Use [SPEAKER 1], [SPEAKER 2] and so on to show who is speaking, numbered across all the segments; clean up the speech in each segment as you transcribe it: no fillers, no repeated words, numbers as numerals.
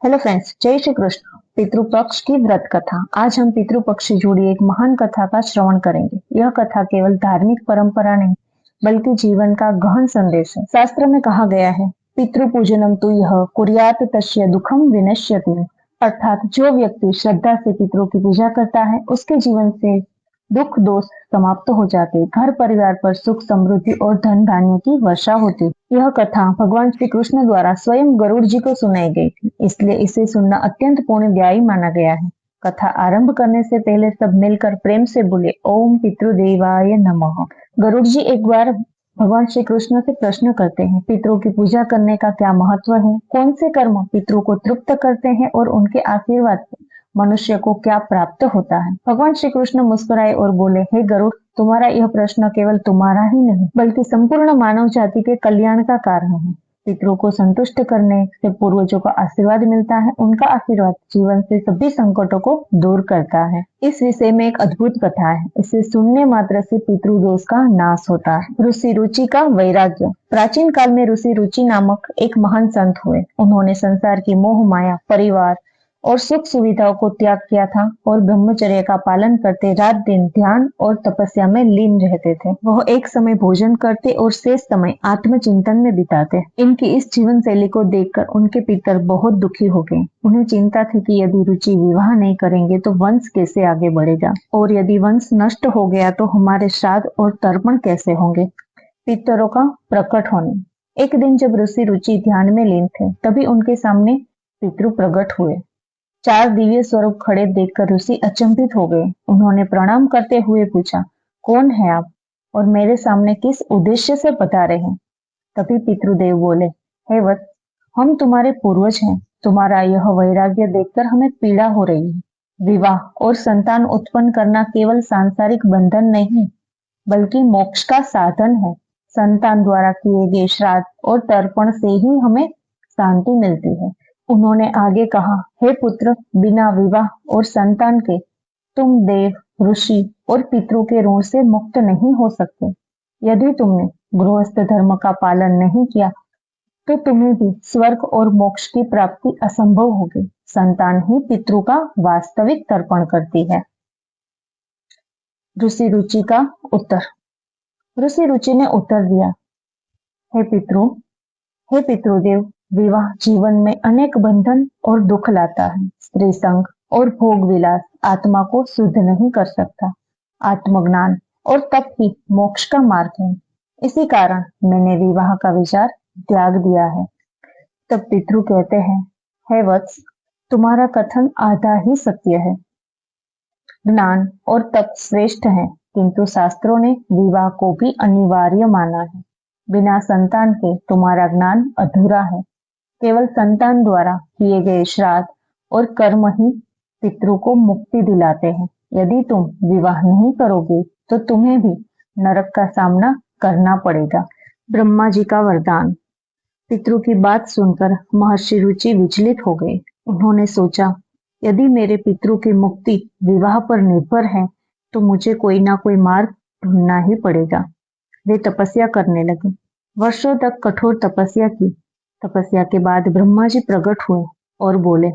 [SPEAKER 1] Hello friends, जय श्री कृष्ण। पितृपक्ष की व्रत कथा। आज हम पितृपक्ष से जुड़ी एक महान कथा का श्रवण करेंगे। यह कथा केवल धार्मिक परंपरा नहीं बल्कि जीवन का गहन संदेश है। शास्त्र में कहा गया है, पितृपूजनम तु यह कुर्यात तस्य दुखम विनश्यति। अर्थात जो व्यक्ति श्रद्धा से पितरों की पूजा करता है उसके जीवन से दुख दोष समाप्त हो जाते, घर परिवार पर सुख समृद्धि और धन धान्य की वर्षा होती। यह कथा भगवान श्री कृष्ण द्वारा स्वयं गरुड़ जी को सुनाई गई थी, इसलिए इसे सुनना अत्यंत पुण्यदायी माना गया है। कथा आरंभ करने से पहले सब मिलकर प्रेम से बोले, ओम पितृदेवाय नमः। गरुड़ जी एक बार भगवान श्री कृष्ण से प्रश्न करते हैं, पितरों की पूजा करने का क्या महत्व है? कौन से कर्म पितरों को तृप्त करते हैं और उनके आशीर्वाद से मनुष्य को क्या प्राप्त होता है? भगवान श्री कृष्ण मुस्कुराए और बोले, हे गरुड़, तुम्हारा यह प्रश्न केवल तुम्हारा ही नहीं बल्कि संपूर्ण मानव जाति के कल्याण का कारण है। पितरों को संतुष्ट करने से पूर्वजों का आशीर्वाद मिलता है। उनका आशीर्वाद जीवन से सभी संकटों को दूर करता है। इस विषय में एक अद्भुत कथा है। इसे सुनने मात्र से पितृदोष का नाश होता है। ऋषि रुचि का वैराग्य। प्राचीन काल में ऋषि रुचि नामक एक महान संत हुए। उन्होंने संसार की मोह माया, परिवार और सुख सुविधाओं को त्याग किया था और ब्रह्मचर्य का पालन करते रात दिन ध्यान और तपस्या में लीन रहते थे। वह एक समय भोजन करते और शेष समय आत्मचिंतन में बिताते। इनकी इस जीवन शैली को देखकर उनके पितर बहुत दुखी हो गए। उन्हें चिंता थी कि यदि रुचि विवाह नहीं करेंगे तो वंश कैसे आगे बढ़ेगा, और यदि वंश नष्ट हो गया तो हमारे श्राद्ध और तर्पण कैसे होंगे। पितरों का प्रकट होने। एक दिन जब ऋषि रुचि ध्यान में लीन थे, तभी उनके सामने पितृ प्रकट हुए। चार दिव्य स्वरूप खड़े देखकर ऋषि अचंभित हो गए। उन्होंने प्रणाम करते हुए पूछा, कौन है आप और मेरे सामने किस उद्देश्य से पधारे हैं? तभी पितृदेव बोले, हे वत्स, हम तुम्हारे पूर्वज हैं। तुम्हारा यह वैराग्य देखकर हमें पीड़ा हो रही है। विवाह और संतान उत्पन्न करना केवल सांसारिक बंधन नहीं बल्कि मोक्ष का साधन है। संतान द्वारा किए गए श्राद्ध और तर्पण से ही हमें शांति मिलती है। उन्होंने आगे कहा, हे पुत्र, बिना विवाह और संतान के तुम देव, ऋषि और पितरों के ऋण से मुक्त नहीं हो सकते। यदि तुमने गृहस्थ धर्म का पालन नहीं किया तो तुम्हें भी स्वर्ग और मोक्ष की प्राप्ति असंभव होगी। संतान ही पितरों का वास्तविक तर्पण करती है। ऋषि रुचि का उत्तर। ऋषि रुचि ने उत्तर दिया, हे पितरों, हे पितृदेव, विवाह जीवन में अनेक बंधन और दुख लाता है। स्त्री संग और भोग विलास आत्मा को शुद्ध नहीं कर सकता। आत्मज्ञान और तप ही मोक्ष का मार्ग है। इसी कारण मैंने विवाह का विचार त्याग दिया है। तब पितृ कहते हैं, हे वत्स, तुम्हारा कथन आधा ही सत्य है। ज्ञान और तप श्रेष्ठ है, किंतु शास्त्रों ने विवाह को भी अनिवार्य माना है। बिना संतान के तुम्हारा ज्ञान अधूरा है। केवल संतान द्वारा किए गए श्राद्ध और कर्म ही पितरों को मुक्ति दिलाते हैं। यदि तुम विवाह नहीं करोगे तो तुम्हें भी नरक का सामना करना पड़ेगा। ब्रह्मा जी का वरदान। पितरों की बात सुनकर महर्षि रुचि विचलित हो गए। उन्होंने सोचा, यदि मेरे पितरों की मुक्ति विवाह पर निर्भर है तो मुझे कोई ना कोई मार्ग ढूंढना ही पड़ेगा। वे तपस्या करने लगे। वर्षों तक कठोर तपस्या की। तपस्या के बाद ब्रह्मा जी प्रकट हुए और बोले,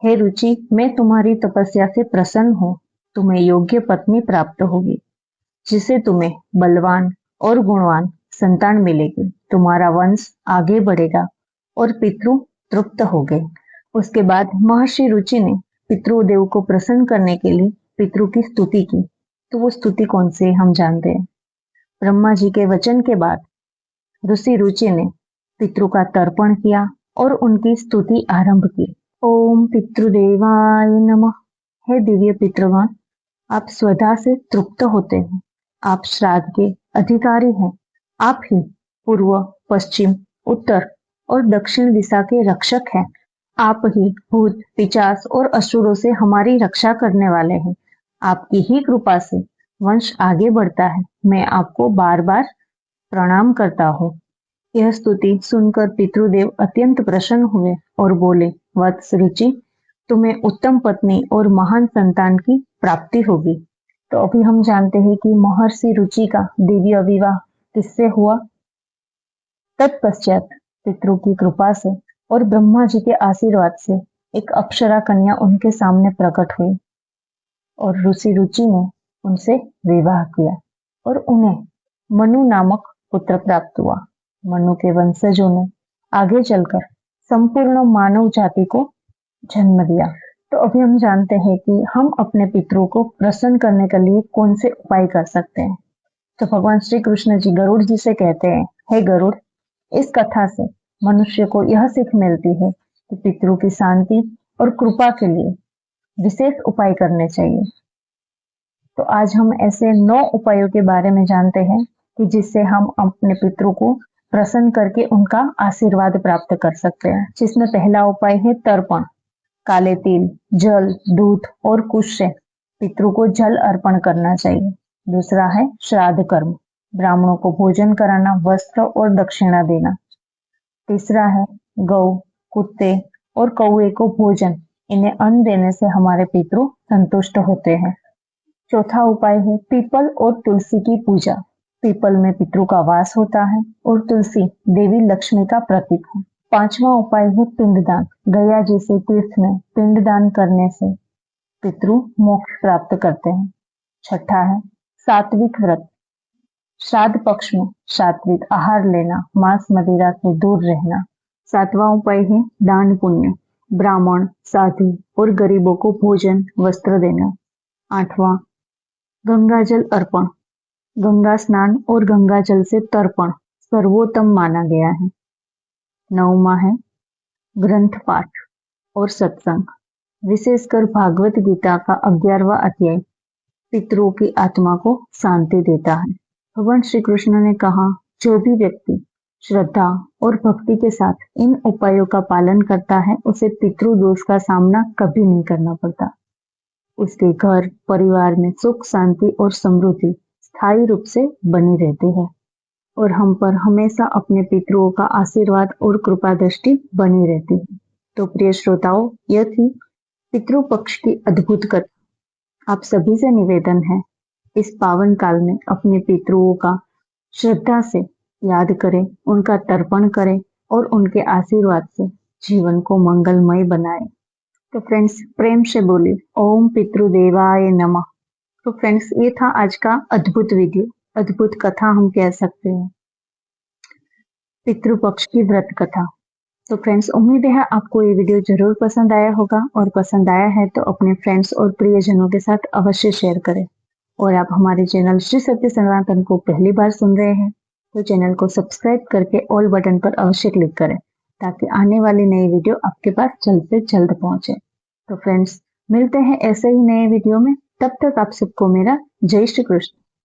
[SPEAKER 1] हे रुचि, मैं तुम्हारी तपस्या से प्रसन्न हूँ। तुम्हें योग्य पत्नी प्राप्त होगी जिसे तुम्हें बलवान और गुणवान संतान मिलेगी। तुम्हारा वंश आगे बढ़ेगा और पितृ तृप्त हो गए। उसके बाद महर्षि रुचि ने पितृदेव को प्रसन्न करने के लिए पितृ की स्तुति की। तो वो स्तुति कौन सी हम जानते हैं। ब्रह्मा जी के वचन के बाद ऋषि रुचि ने पितृ का तर्पण किया और उनकी स्तुति आरंभ की। ओम पितृदेवाय नमः। हे दिव्य पितृगण, आप स्वधा से तृप्त होते हैं। आप श्राद्ध के अधिकारी हैं। आप ही पूर्व, पश्चिम, उत्तर और दक्षिण दिशा के रक्षक हैं। आप ही भूत, पिशाच और असुरों से हमारी रक्षा करने वाले हैं। आपकी ही कृपा से वंश आगे बढ़ता है। मैं आपको बार बार प्रणाम करता हूँ। यह स्तुति सुनकर पितृदेव अत्यंत प्रसन्न हुए और बोले, वत्स रुचि, तुम्हें उत्तम पत्नी और महान संतान की प्राप्ति होगी। तो अभी हम जानते हैं कि महर्षि रुचि का दिव्य विवाह किससे हुआ। तत्पश्चात पितरों की कृपा से और ब्रह्मा जी के आशीर्वाद से एक अप्सरा कन्या उनके सामने प्रकट हुई और ऋषि रुचि ने उनसे विवाह किया और उन्हें मनु नामक पुत्र प्राप्त हुआ। मनु के वंशजों ने आगे चलकर संपूर्ण मानव जाति को जन्म दिया। तो अभी हम जानते हैं कि हम अपने पितरों को प्रसन्न करने के लिए कौन से उपाय कर सकते हैं। तो भगवान श्री कृष्ण जी गरुड़ जी से कहते हैं, हे गरुड़, इस कथा से मनुष्य को यह सीख मिलती है कि पितरों की शांति और कृपा के लिए विशेष उपाय करने चाहिए। तो आज हम ऐसे 9 उपायों के बारे में जानते हैं कि जिससे हम अपने पितरों को प्रसन्न करके उनका आशीर्वाद प्राप्त कर सकते हैं। जिसमें पहला उपाय है तर्पण। काले तिल, जल, दूध और कुश से पितरों को जल अर्पण करना चाहिए। दूसरा है श्राद्ध कर्म, ब्राह्मणों को भोजन कराना, वस्त्र और दक्षिणा देना। तीसरा है गौ, कुत्ते और कौवे को भोजन, इन्हें अन्न देने से हमारे पितरों संतुष्ट होते हैं। चौथा उपाय है पीपल और तुलसी की पूजा। पीपल में पितरों का वास होता है और तुलसी देवी लक्ष्मी का प्रतीक है। पांचवा उपाय है पिंडदान। गया जी से तीर्थ में पिंडदान करने से पितृ मोक्ष प्राप्त करते हैं। छठा है सात्विक व्रत। श्राद्ध पक्ष में सात्विक आहार लेना, मांस मदिरा से दूर रहना। सातवां उपाय है दान पुण्य। ब्राह्मण, साधु और गरीबों को भोजन, वस्त्र देना। आठवां गंगा जल अर्पण। गंगा स्नान और गंगा जल से तर्पण सर्वोत्तम माना गया है। नौवां है ग्रंथ पाठ और सत्संग, विशेषकर भागवत गीता का 11वां अध्याय पितरों की आत्मा को शांति देता है। भगवान श्री कृष्ण ने कहा, जो भी व्यक्ति श्रद्धा और भक्ति के साथ इन उपायों का पालन करता है उसे पितृ दोष का सामना कभी नहीं करना पड़ता। उसके घर परिवार में सुख, शांति और समृद्धि स्थायी रूप से बनी रहती है और हम पर हमेशा अपने पितरों का आशीर्वाद और कृपा दृष्टि बनी रहती है। तो प्रिय श्रोताओं, यह थी पितृ पक्ष की अद्भुत कथा। आप सभी से निवेदन है, इस पावन काल में अपने पितरों का श्रद्धा से याद करें, उनका तर्पण करें और उनके आशीर्वाद से जीवन को मंगलमय बनाएं। तो फ्रेंड्स, प्रेम से बोलिए ओम पितृदेवाय नमः। तो फ्रेंड्स, ये था आज का अद्भुत वीडियो, अद्भुत कथा हम कह सकते हैं, पितृपक्ष की व्रत कथा। तो फ्रेंड्स, उम्मीद है आपको ये वीडियो जरूर पसंद आया होगा और पसंद आया है तो अपने फ्रेंड्स और प्रियजनों के साथ अवश्य शेयर करें। और आप हमारे चैनल श्री सत्य सनातन को पहली बार सुन रहे हैं तो चैनल को सब्सक्राइब करके ऑल बटन पर अवश्य क्लिक करें ताकि आने वाली नई वीडियो आपके पास जल्द से जल्द पहुंचे। तो फ्रेंड्स, मिलते हैं ऐसे ही नए वीडियो में। तब तक आप सबको मेरा जय श्री कृष्ण।